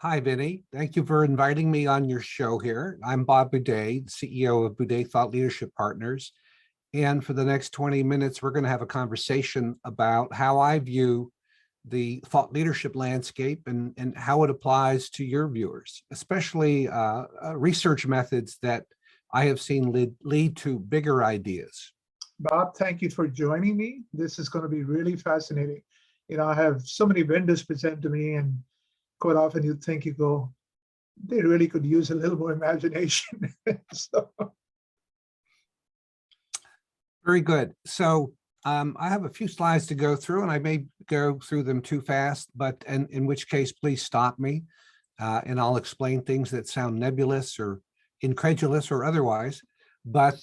Hi, Vinnie. Thank you for inviting me on your show here. I'm Bob Buday, CEO of Buday Thought Leadership Partners. And for the next 20 minutes, we're going to have a conversation about how I view the thought leadership landscape and how it applies to your viewers, especially research methods that I have seen lead to bigger ideas. Bob, thank you for joining me. This is going to be really fascinating. I have so many vendors present to me, and quite often you think, they really could use a little more imagination. So. Very good. So I have a few slides to go through, and I may go through them too fast, but in which case, please stop me, and I'll explain things that sound nebulous or incredulous or otherwise. But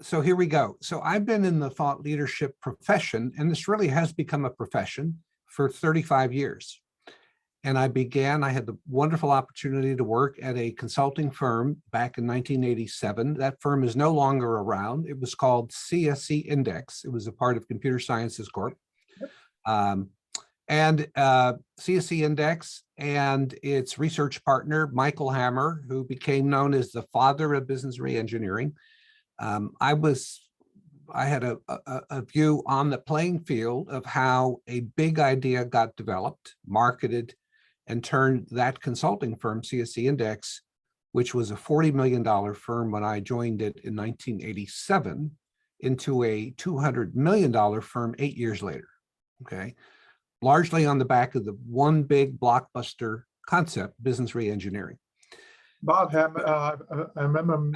so here we go. So I've been in the thought leadership profession, and this really has become a profession, for 35 years. And I had the wonderful opportunity to work at a consulting firm back in 1987. That firm is no longer around. It was called CSC Index. It was a part of Computer Sciences Corp. CSC Index and its research partner, Michael Hammer, who became known as the father of business reengineering. I had a view on the playing field of how a big idea got developed, marketed, and turned that consulting firm, CSC Index, which was a $40 million firm when I joined it in 1987, into a $200 million firm 8 years later, okay? Largely on the back of the one big blockbuster concept, business reengineering. Bob, I remember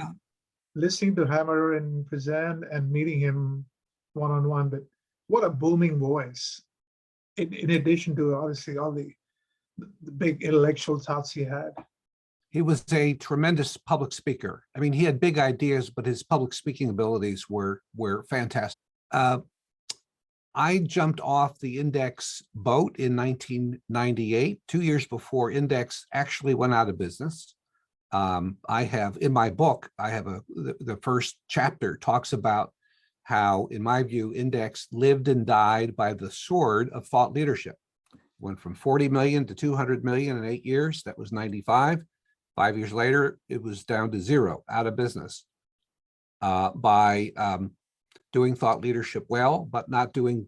listening to Hammer and present and meeting him one-on-one, but what a booming voice. In addition to obviously all the big intellectual thoughts he had. He was a tremendous public speaker. I mean, he had big ideas, but his public speaking abilities were fantastic. I jumped off the Index boat in 1998, 2 years before Index actually went out of business. I have, in my book, the first chapter talks about how, in my view, Index lived and died by the sword of thought leadership. Went from 40 million to 200 million in 8 years. That was 95. 5 years later, it was down to zero, out of business, by doing thought leadership well, but not doing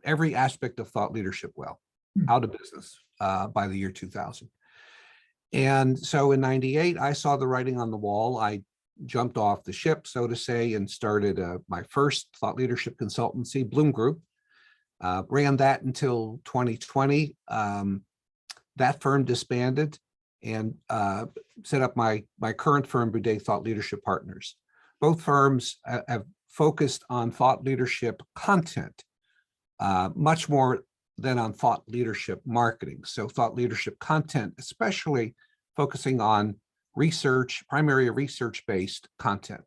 every aspect of thought leadership well, out of business by the year 2000. And so in 98, I saw the writing on the wall. I jumped off the ship, so to say, and started my first thought leadership consultancy, Bloom Group. Ran that until 2020. That firm disbanded and set up my current firm, Buday Thought Leadership Partners. Both firms have focused on thought leadership content, much more than on thought leadership marketing. So thought leadership content, especially focusing on research, primary research-based content,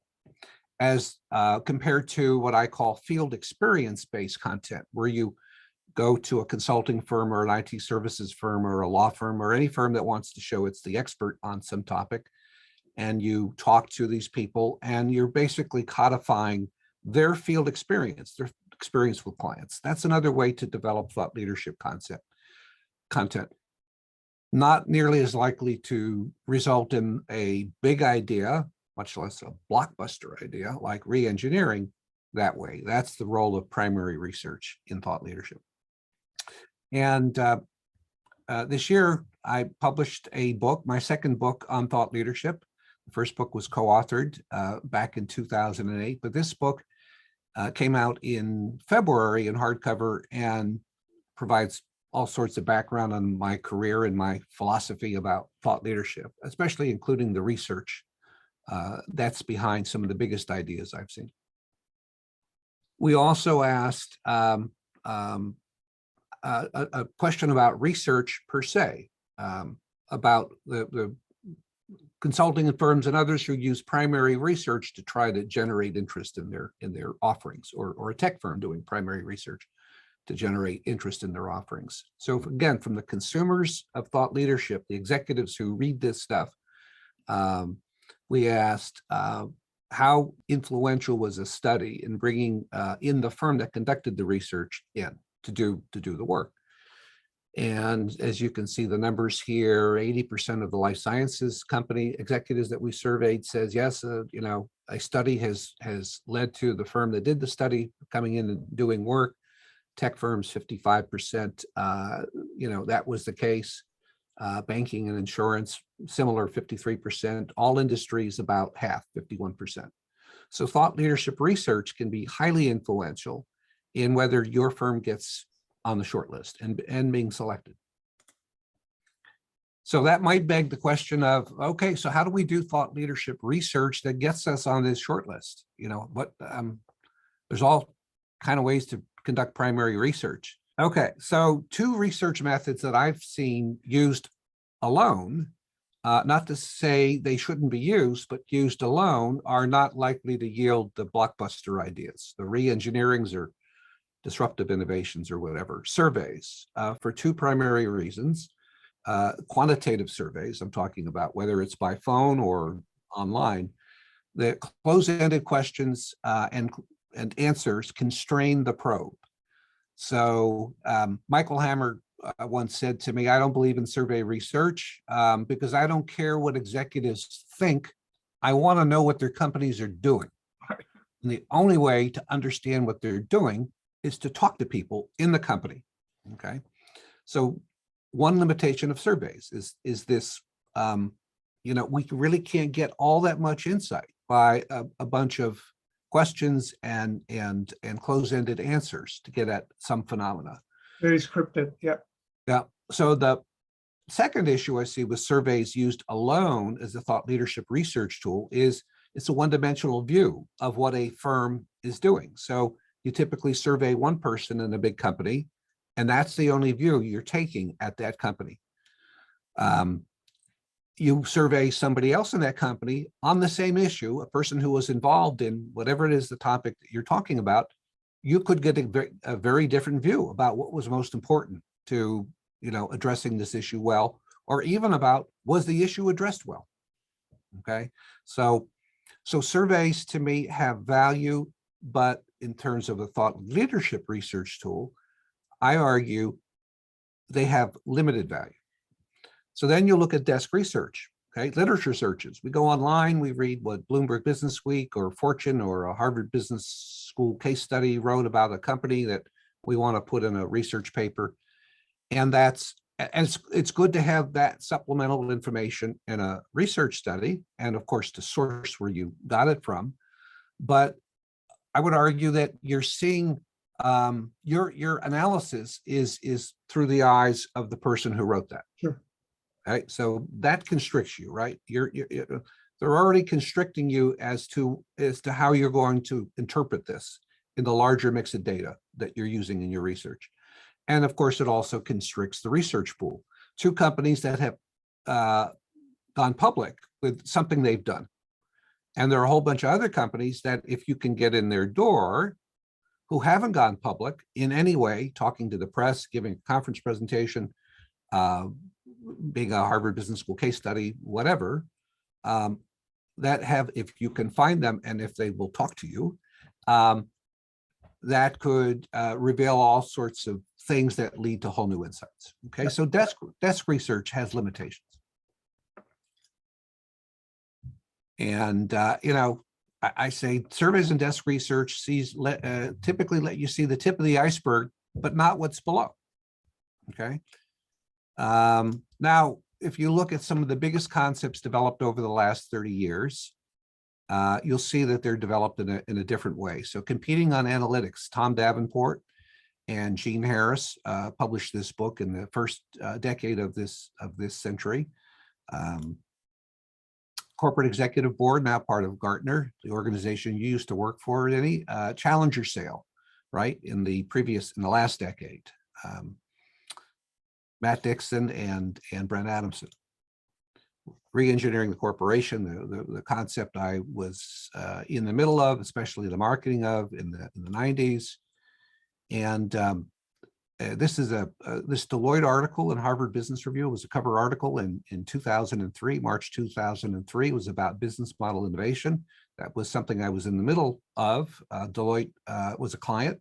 as compared to what I call field experience-based content, where you go to a consulting firm or an IT services firm or a law firm or any firm that wants to show it's the expert on some topic, and you talk to these people and you're basically codifying their field experience, their experience with clients. That's another way to develop thought leadership content. Not nearly as likely to result in a big idea, much less a blockbuster idea like re-engineering that way. That's the role of primary research in thought leadership. And this year, I published a book, my second book on thought leadership. The first book was co-authored back in 2008, but this book came out in February in hardcover and provides all sorts of background on my career and my philosophy about thought leadership, especially including the research that's behind some of the biggest ideas I've seen. We also asked a question about research per se, about the consulting firms and others who use primary research to try to generate interest in their offerings, or a tech firm doing primary research to generate interest in their offerings. So again, from the consumers of thought leadership, the executives who read this stuff, we asked how influential was a study in bringing in the firm that conducted the research in to do the work. And as you can see the numbers here, 80% of the life sciences company executives that we surveyed says, yes, a study has led to the firm that did the study coming in and doing work. Tech firms, 55%, that was the case. Banking and insurance, similar 53%. All industries, about half, 51%. So thought leadership research can be highly influential in whether your firm gets on the short list and being selected. So that might beg the question of, okay, so how do we do thought leadership research that gets us on this short list? There's all kind of ways to conduct primary research. Okay, so two research methods that I've seen used alone, not to say they shouldn't be used, but used alone are not likely to yield the blockbuster ideas, the re-engineerings or disruptive innovations or whatever. Surveys for two primary reasons. Quantitative surveys, I'm talking about, whether it's by phone or online, the close-ended questions and answers constrain the probe. So Michael Hammer once said to me, I don't believe in survey research because I don't care what executives think. I want to know what their companies are doing. And the only way to understand what they're doing is to talk to people in the company. Okay, so one limitation of surveys is this, we really can't get all that much insight by a bunch of questions and close-ended answers to get at some phenomena. Very scripted, yeah. Yeah. So the second issue I see with surveys used alone as a thought leadership research tool is it's a one-dimensional view of what a firm is doing. So you typically survey one person in a big company, and that's the only view you're taking at that company. You survey somebody else in that company on the same issue, a person who was involved in whatever it is the topic that you're talking about, you could get a very different view about what was most important to, addressing this issue well, or even about, was the issue addressed well? Okay, so surveys to me have value, but in terms of a thought leadership research tool, I argue they have limited value. So then you look at desk research, okay, literature searches. We go online, we read what Bloomberg Business Week or Fortune or a Harvard Business School case study wrote about a company that we want to put in a research paper. And it's good to have that supplemental information in a research study, and of course the source where you got it from. But I would argue that you're seeing your analysis is through the eyes of the person who wrote that. Sure. Right, so that constricts you, right? They're already constricting you as to how you're going to interpret this in the larger mix of data that you're using in your research. And of course, it also constricts the research pool. Two companies that have gone public with something they've done. And there are a whole bunch of other companies that if you can get in their door who haven't gone public in any way, talking to the press, giving a conference presentation, being a Harvard Business School case study, whatever, that have, if you can find them and if they will talk to you, that could reveal all sorts of things that lead to whole new insights. Okay, so desk research has limitations. And, I say surveys and desk research typically let you see the tip of the iceberg, but not what's below. Okay. Now, if you look at some of the biggest concepts developed over the last 30 years, you'll see that they're developed in a different way. So competing on analytics, Tom Davenport and Gene Harris published this book in the first decade of this century. Corporate Executive Board, now part of Gartner, the organization you used to work for, Vinnie, Challenger sale, right, in the last decade. Matt Dixon and Brent Adamson. Re-engineering the corporation, the concept I was in the middle of, especially the marketing of in the 90s. And this is this Deloitte article in Harvard Business Review. It was a cover article in 2003, March 2003. It was about business model innovation. That was something I was in the middle of. Deloitte was a client,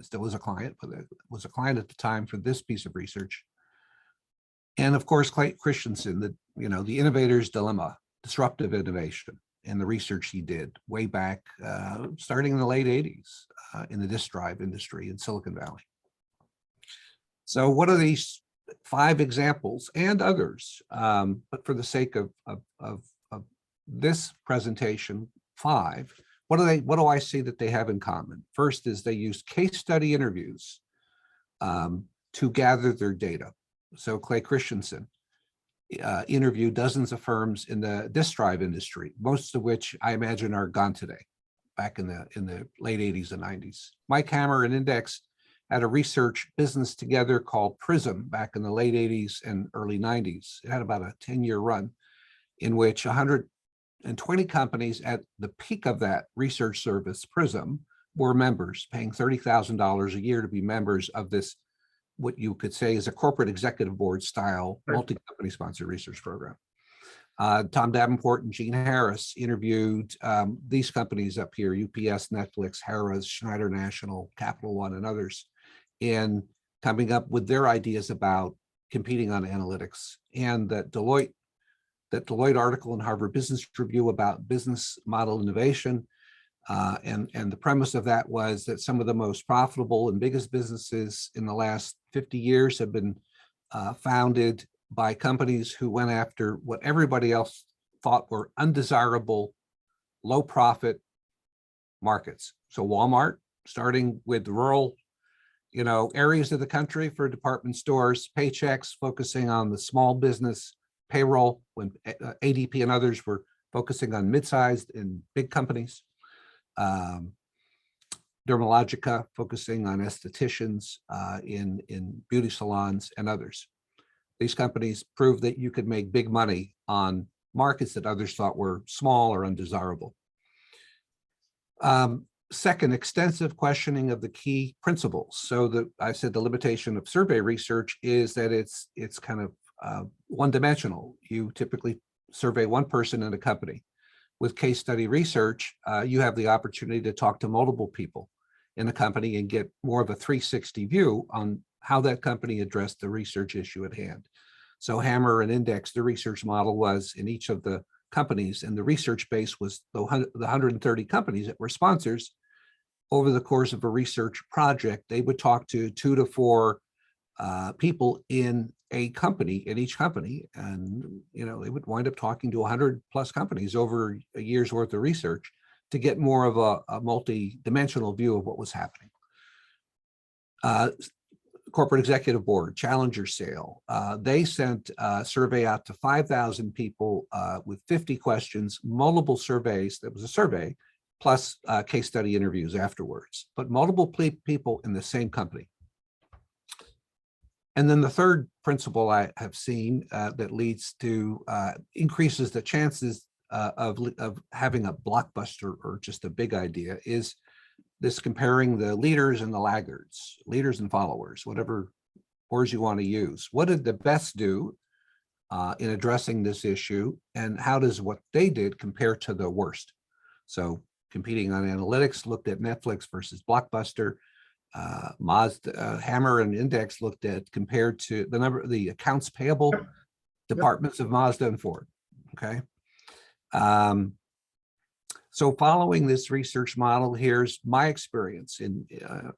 still is a client, but it was a client at the time for this piece of research. And of course, Clay Christensen, the innovator's dilemma, disruptive innovation, and the research he did way back, starting in the late 80s in the disk drive industry in Silicon Valley. So what are these 5 examples and others? But for the sake of this presentation, 5, what do I see that they have in common? First is they use case study interviews to gather their data. So Clay Christensen interviewed dozens of firms in the disk drive industry, most of which I imagine are gone today, back in the late 80s and 90s. Mike Hammer and Index had a research business together called Prism back in the late 80s and early 90s. It had about a 10-year run in which 120 companies at the peak of that research service, Prism, were members, paying $30,000 a year to be members of this, what you could say is a corporate executive board style multi-company sponsored research program. Tom Davenport and Gene Harris interviewed these companies up here, UPS, Netflix, Harrah's, Schneider National, Capital One, and others, in coming up with their ideas about competing on analytics. And that Deloitte article in Harvard Business Review about business model innovation, and the premise of that was that some of the most profitable and biggest businesses in the last 50 years have been founded by companies who went after what everybody else thought were undesirable, low profit markets. So Walmart, starting with rural, areas of the country for department stores, Paychex focusing on the small business payroll, when ADP and others were focusing on mid-sized and big companies. Dermalogica focusing on estheticians in beauty salons and others. These companies proved that you could make big money on markets that others thought were small or undesirable. Second, extensive questioning of the key principles. So I said the limitation of survey research is that it's kind of one-dimensional. You typically survey one person in a company. With case study research, you have the opportunity to talk to multiple people in a company and get more of a 360 view on how that company addressed the research issue at hand. So Hammer and Index, the research model was in each of the companies, and the research base was the 130 companies that were sponsors. Over the course of a research project, they would talk to 2 to 4 people in a company, in each company, and they would wind up talking to 100 plus companies over a year's worth of research to get more of a multi-dimensional view of what was happening. Corporate Executive Board, Challenger Sale, they sent a survey out to 5,000 people with 50 questions, multiple surveys. That was a survey, plus case study interviews afterwards, but multiple people in the same company. And then the third principle I have seen that leads to increases the chances of having a blockbuster or just a big idea is this comparing the leaders and the laggards, leaders and followers, whatever words you want to use. What did the best do in addressing this issue, and how does what they did compare to the worst? So competing on analytics, looked at Netflix versus Blockbuster. Hammer and Index looked at compared to the accounts payable departments of Mazda and Ford. Okay. So following this research model, here's my experience in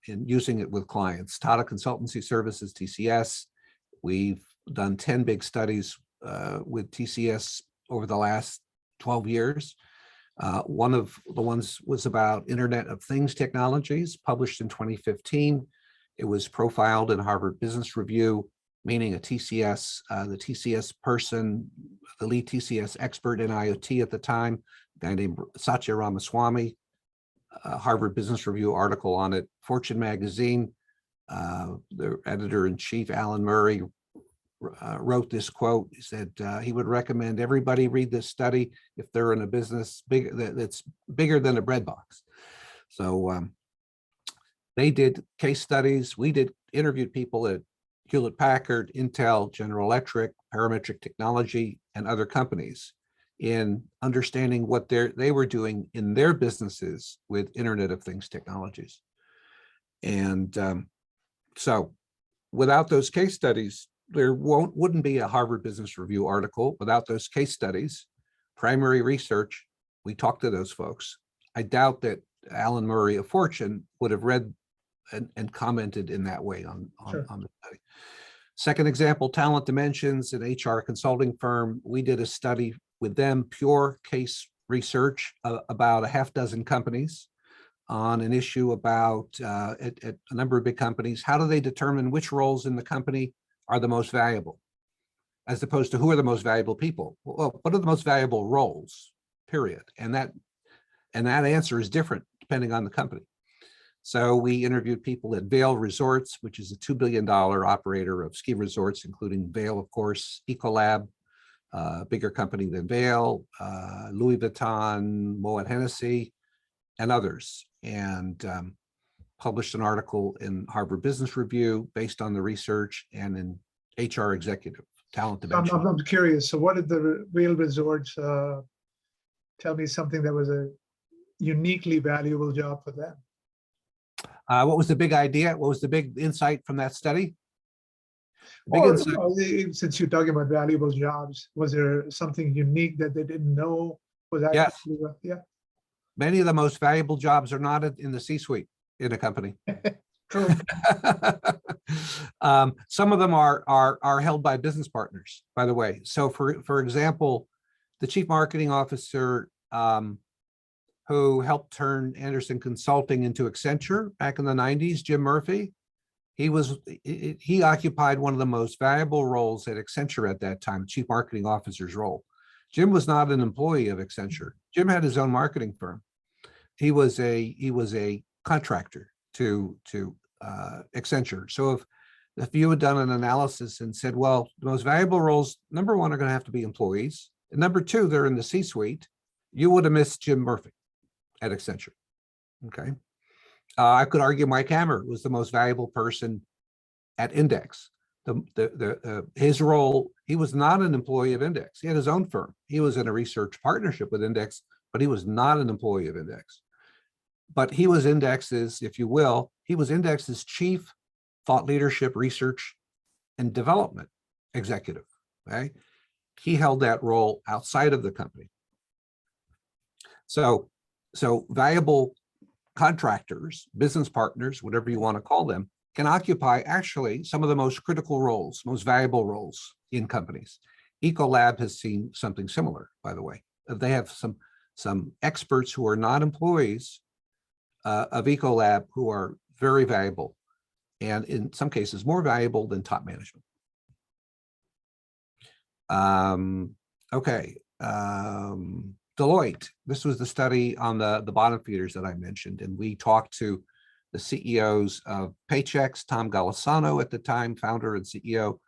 using it with clients. Tata Consultancy Services, TCS. We've done 10 big studies with TCS over the last 12 years. One of the ones was about Internet of Things technologies, published in 2015. It was profiled in Harvard Business Review, meaning a TCS, the TCS person, the lead TCS expert in IoT at the time, a guy named Satya Ramaswamy, Harvard Business Review article on it. Fortune magazine, the editor-in-chief, Alan Murray, wrote this quote. He said he would recommend everybody read this study if they're in a business that's bigger than a bread box. So they did case studies. We interviewed people at Hewlett Packard, Intel, General Electric, Parametric Technology, and other companies in understanding what they were doing in their businesses with Internet of Things technologies. And so without those case studies, wouldn't be a Harvard Business Review article without those case studies, primary research. We talked to those folks. I doubt that Alan Murray of Fortune would have read and commented in that way on the study. Second example, Talent Dimensions, an HR consulting firm. We did a study with them, pure case research, about a half dozen companies on an issue about at a number of big companies. How do they determine which roles in the company are the most valuable, as opposed to who are the most valuable people? Well, what are the most valuable roles, period? And that answer is different depending on the company. So we interviewed people at Vail Resorts, which is a $2 billion operator of ski resorts, including Vail, of course, Ecolab, bigger company than Vail, Louis Vuitton, Moet Hennessy, and others, and published an article in Harvard Business Review based on the research and in HR Executive, Talent Dimension. I'm curious. So what did the Vail Resorts tell me something that was a uniquely valuable job for them? What was the big idea? What was the big insight from that study? Since you're talking about valuable jobs, was there something unique that they didn't know was actually? Yes. Yeah. Many of the most valuable jobs are not in the C-suite in a company. True. Some of them are held by business partners, by the way. So for example, the chief marketing officer who helped turn Anderson Consulting into Accenture back in the 90s, Jim Murphy, he occupied one of the most valuable roles at Accenture at that time, chief marketing officer's role. Jim was not an employee of Accenture. Jim had his own marketing firm. He was a contractor to Accenture. So if you had done an analysis and said, well, the most valuable roles, number one, are going to have to be employees, and number two, they're in the C-suite, you would have missed Jim Murphy at Accenture. Okay. I could argue Mike Hammer was the most valuable person at Index. His role, he was not an employee of Index. He had his own firm. He was in a research partnership with Index, but he was not an employee of Index. But he was Index's, if you will, he was Index's chief thought leadership, research, and development executive. Okay. He held that role outside of the company. So valuable contractors, business partners, whatever you want to call them, can occupy actually some of the most critical roles, most valuable roles in companies. Ecolab has seen something similar, by the way. They have some experts who are not employees of Ecolab who are very valuable, and in some cases more valuable than top management. Deloitte, this was the study on the bottom feeders that I mentioned, and we talked to the CEOs of Paychex, Tom Golisano at the time, founder and CEO,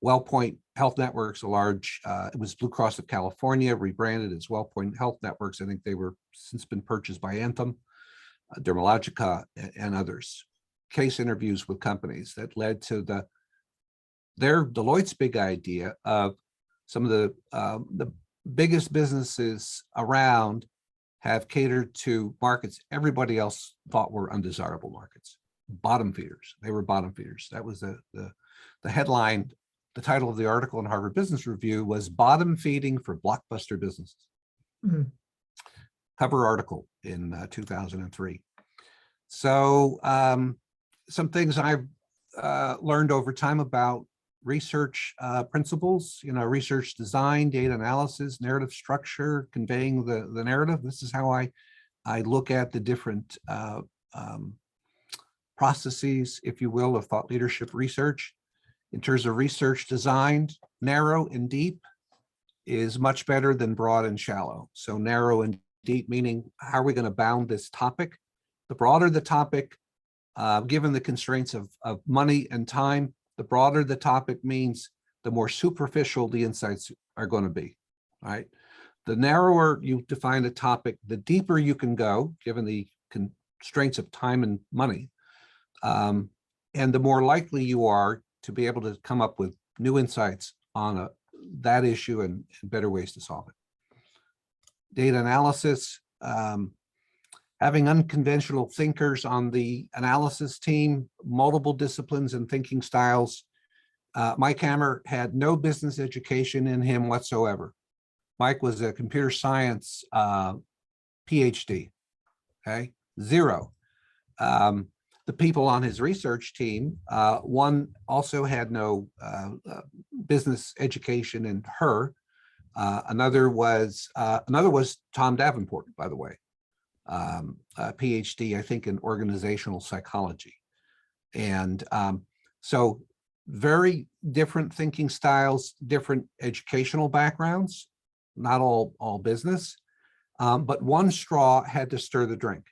WellPoint Health Networks, a large, it was Blue Cross of California, rebranded as WellPoint Health Networks. I think they were since been purchased by Anthem, Dermalogica, and others. Case interviews with companies that led to Deloitte's big idea of some of the biggest businesses around have catered to markets everybody else thought were undesirable markets. Bottom feeders. They were bottom feeders. That was the headline. The title of the article in Harvard Business Review was "Bottom Feeding for Blockbuster Businesses." Mm-hmm. Cover article in 2003. So some things I've learned over time about research principles, research design, data analysis, narrative structure, conveying the narrative. This is how I look at the different processes, if you will, of thought leadership research. In terms of research design, narrow and deep is much better than broad and shallow. So narrow and deep, meaning how are we going to bound this topic? The broader the topic, given the constraints of money and time, the broader the topic means the more superficial the insights are going to be, right? The narrower you define a topic, the deeper you can go, given the constraints of time and money, and the more likely you are to be able to come up with new insights on that issue and better ways to solve it. Data analysis, having unconventional thinkers on the analysis team, multiple disciplines and thinking styles Mike Hammer had no business education in him whatsoever. Mike was a computer science PhD, okay? Zero. The people on his research team, one also had no business education in her. Another was Tom Davenport, by the way, a PhD, I think, in organizational psychology. And so very different thinking styles, different educational backgrounds, not all business, but one straw had to stir the drink,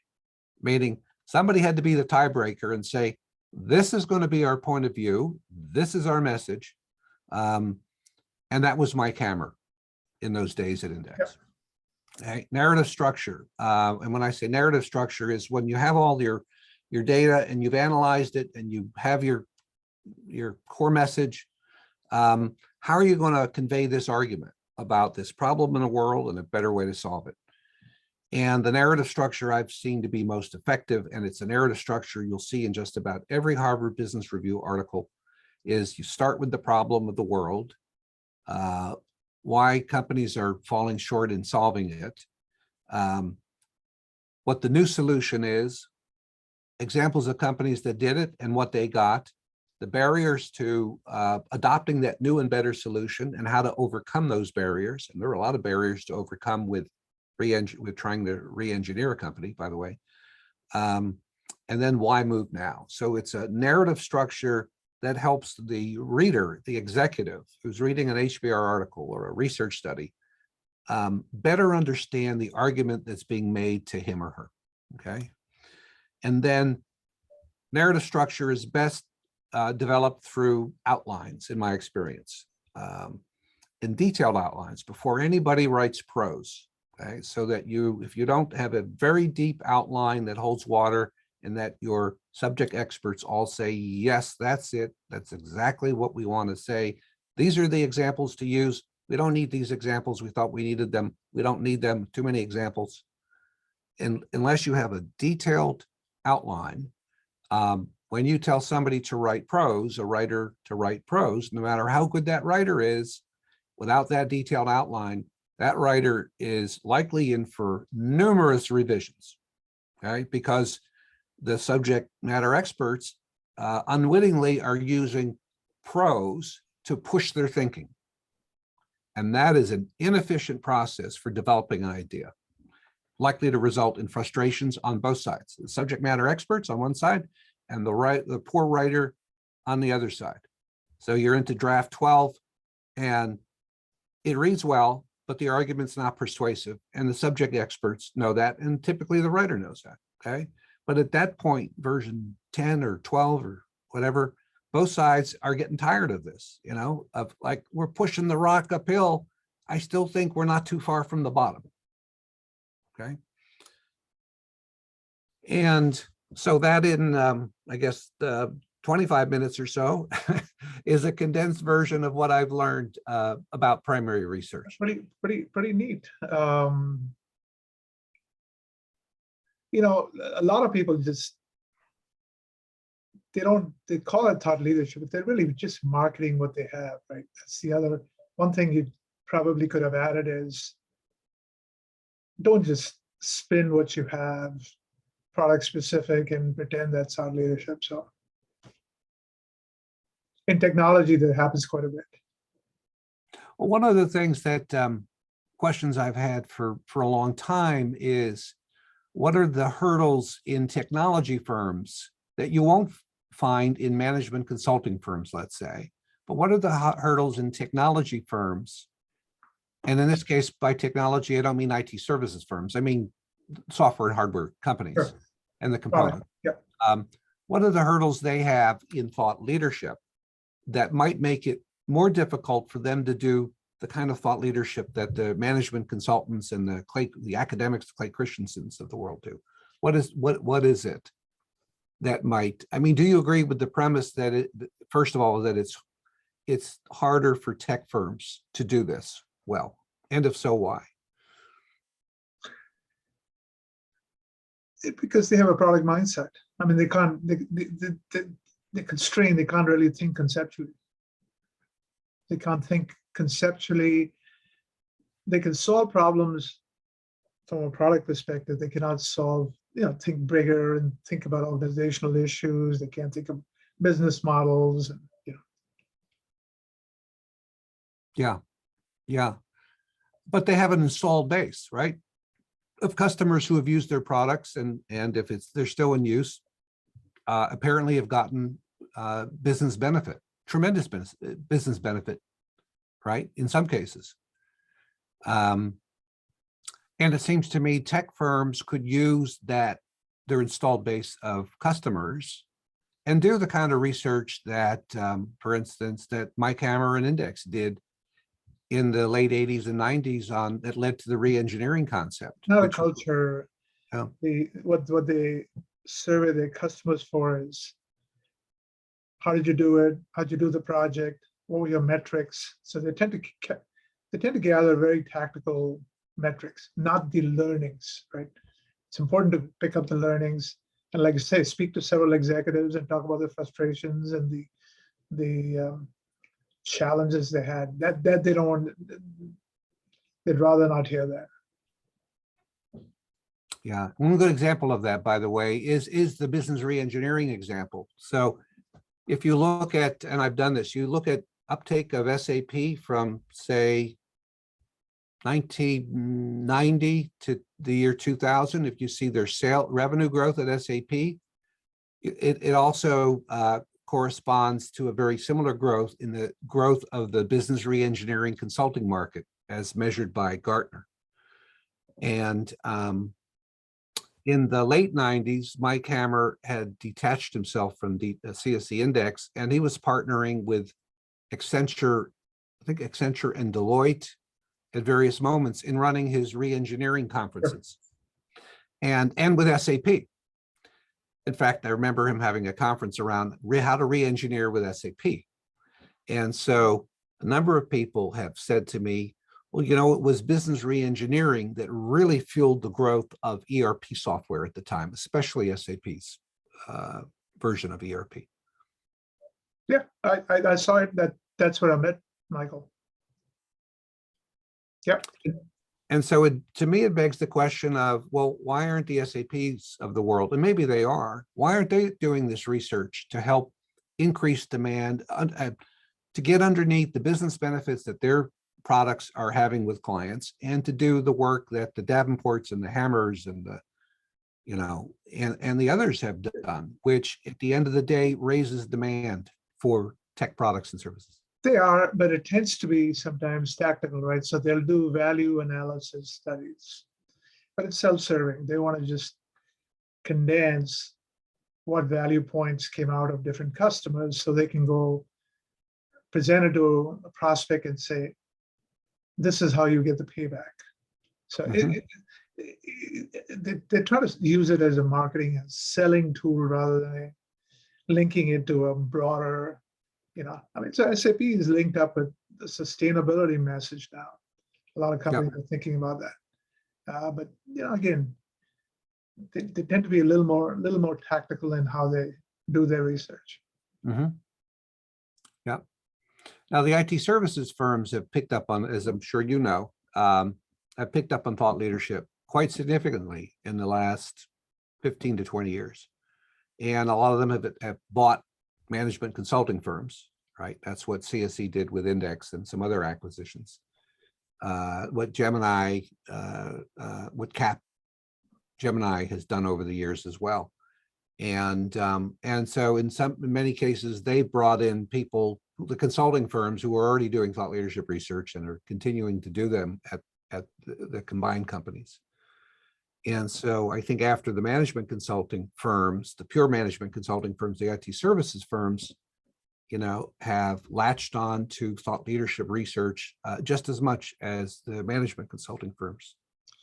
meaning somebody had to be the tiebreaker and say, this is going to be our point of view, this is our message. And that was Mike Hammer in those days at Index. Yep. Okay. Narrative structure. And when I say narrative structure is when you have all your data and you've analyzed it and you have your core message, how are you going to convey this argument about this problem in the world and a better way to solve it? And the narrative structure I've seen to be most effective, and it's a narrative structure you'll see in just about every Harvard Business Review article, is you start with the problem of the world, why companies are falling short in solving it, what the new solution is, examples of companies that did it and what they got, the barriers to adopting that new and better solution and how to overcome those barriers. And there are a lot of barriers to overcome with trying to re-engineer a company, by the way. And then why move now? So it's a narrative structure that helps the reader, the executive who's reading an HBR article or a research study, better understand the argument that's being made to him or her, okay? And then narrative structure is best developed through outlines, in my experience, in detailed outlines before anybody writes prose, okay? So that if you don't have a very deep outline that holds water and that your subject experts all say, yes, that's it, that's exactly what we want to say. These are the examples to use. We don't need these examples. We thought we needed them. We don't need them. Too many examples. And unless you have a detailed outline, when you tell somebody to write prose, a writer to write prose, no matter how good that writer is, without that detailed outline, that writer is likely in for numerous revisions, okay? Because the subject matter experts unwittingly are using prose to push their thinking. And that is an inefficient process for developing an idea, likely to result in frustrations on both sides. The subject matter experts on one side and the poor writer on the other side. So you're into draft 12 and it reads well, but the argument's not persuasive. And the subject experts know that. And typically the writer knows that, okay? But at that point, version 10 or 12 or whatever, both sides are getting tired of this, you know, of like, we're pushing the rock uphill. I still think we're not too far from the bottom, okay? And so that in, I guess, 25 minutes or so is a condensed version of what I've learned about primary research. Pretty neat. You know, a lot of people just, they call it thought leadership, but they're really just marketing what they have, right? That's the other, one thing you probably could have added is, don't just spin what you have, product specific, and pretend that's thought leadership. So in technology, that happens quite a bit. Well, one of the things that questions I've had for a long time is, what are the hurdles in technology firms that you won't find in management consulting firms, let's say, but what are the hurdles in technology firms? And in this case, by technology, I don't mean IT services firms. I mean software and hardware companies. Sure. And the component. Yeah. What are the hurdles they have in thought leadership that might make it more difficult for them to do the kind of thought leadership that the management consultants and the academics, the Clay Christensens of the world do? What is it that might, I mean, do you agree with the premise that first of all, that it's harder for tech firms to do this well? And if so, why? Because they have a product mindset. I mean, they can't, they're constrained, they can't really think conceptually. They can't think conceptually. They can solve problems from a product perspective. They cannot solve, think bigger and think about organizational issues. They can't think of business models. And, Yeah. But they have an installed base, right? Of customers who have used their products, and if they're still in use, apparently have gotten business benefit, tremendous business benefit, right? In some cases. And it seems to me tech firms could use their installed base of customers and do the kind of research that, for instance, that Mike Hammer and Index did in the late 80s and 90s that led to the re-engineering concept. Not a culture. Yeah. What they survey their customers for is, how did you do it? How did you do the project? What were your metrics? So they tend to gather very tactical metrics, not the learnings, right? It's important to pick up the learnings and, like I say, speak to several executives and talk about their frustrations and the challenges they had. That they don't want. They'd rather not hear that. Yeah, one good example of that, by the way, is the business re-engineering example. So if you look at, and I've done this, you look at uptake of SAP from, say, 1990 to the year 2000, if you see their revenue growth at SAP, it also corresponds to a very similar growth in the growth of the business re-engineering consulting market as measured by Gartner. And in the late 90s, Mike Hammer had detached himself from the CSC Index, and he was partnering with Accenture, I think Accenture and Deloitte at various moments in running his re-engineering conferences. Sure. And with SAP. In fact, I remember him having a conference around how to re-engineer with SAP. And so a number of people have said to me, well, it was business re-engineering that really fueled the growth of ERP software at the time, especially SAP's version of ERP. Yeah, I saw it. That's what I meant, Michael. Yep. And so to me, it begs the question of, well, why aren't the SAPs of the world, and maybe they are, why aren't they doing this research to help increase demand, to get underneath the business benefits that their products are having with clients, and to do the work that the Davenports and the Hammers and the, and the others have done, which at the end of the day raises demand for tech products and services? They are, but it tends to be sometimes tactical, right? So they'll do value analysis studies, but it's self-serving. They want to just condense what value points came out of different customers so they can go present it to a prospect and say, this is how you get the payback. So they try to use it as a marketing and selling tool rather than linking it to a broader, so SAP is linked up with the sustainability message now. A lot of companies are thinking about that. But again, they tend to be a little more tactical in how they do their research. Mm-hmm. Yeah. Now the IT services firms have picked up on, as I'm sure you know, have picked up on thought leadership quite significantly in the last 15 to 20 years. And a lot of them have bought management consulting firms, right? That's what CSC did with Index and some other acquisitions. What Gemini, what Gemini has done over the years as well. And so in many cases, they brought in people, the consulting firms who are already doing thought leadership research and are continuing to do them at the combined companies. And so I think after the management consulting firms, the pure management consulting firms, the IT services firms, have latched on to thought leadership research just as much as the management consulting firms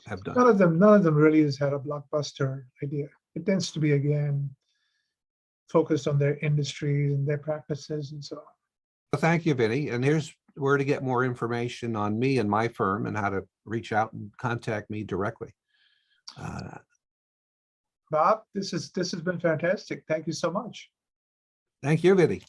have done. None of them really has had a blockbuster idea. It tends to be, again, focused on their industries and their practices and so on. Well, thank you, Vinnie. And here's where to get more information on me and my firm and how to reach out and contact me directly. Bob, this has been fantastic. Thank you so much. Thank you, Vinnie.